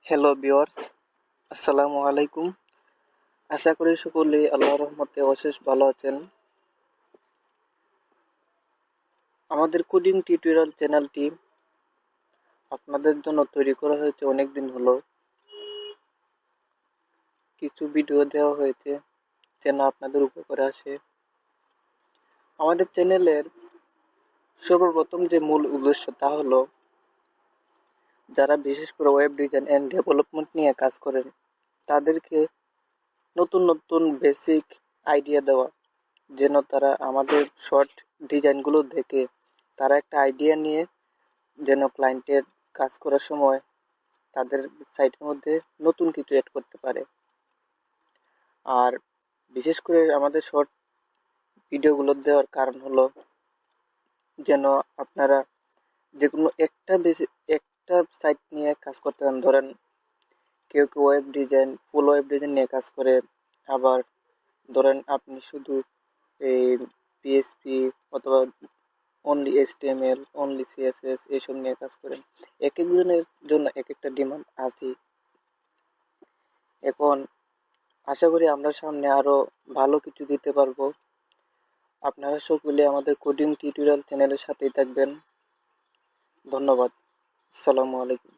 Hello viewers, আসসালামু আলাইকুম। আশা করি সকলেই আল্লাহর রহমতে অশেষ ভালো আছেন। আমাদের কোডিং টিউটোরিয়াল চ্যানেলটি আপনাদের জন্য তৈরি করা হয়েছে অনেক দিন হলো। কিছু ভিডিও দেওয়া হয়েছে যেন আপনাদের উপকারে আসে। আমাদের চ্যানেলের সর্বপ্রথম যে মূল উদ্দেশ্য তা হলো যারা বিশেষ করে ওয়েব ডিজাইন অ্যান্ড ডেভেলপমেন্ট নিয়ে কাজ করেন তাদেরকে নতুন নতুন বেসিক আইডিয়া দেওয়া, যেন তারা আমাদের শর্ট ডিজাইনগুলো দেখে তারা একটা আইডিয়া নিয়ে যেন ক্লায়েন্টের কাজ করার সময় তাদের সাইটের মধ্যে নতুন কিছু অ্যাড করতে পারে। আর বিশেষ করে আমাদের শর্ট ভিডিওগুলো দেওয়ার কারণ হলো যেন আপনারা যে কোনো একটা সাইট নিয়ে কাজ করতে পারেন। ধরেন কেউ কেউ ফুল ওয়েব ডিজাইন নিয়ে কাজ করে, আবার ধরেন আপনি শুধু এই পিএসপি অথবা অনলি HTML, অনলি CSS এইসব নিয়ে কাজ করেন। এক একজনের জন্য এক একটা ডিমান্ড আছে। এখন আশা করি আমরা সামনে আরো ভালো কিছু দিতে পারবো। আপনারা সকলে আমাদের কোডিং টিউটোরিয়াল চ্যানেলের সাথেই থাকবেন। ধন্যবাদ। আসসালামু আলাইকুম।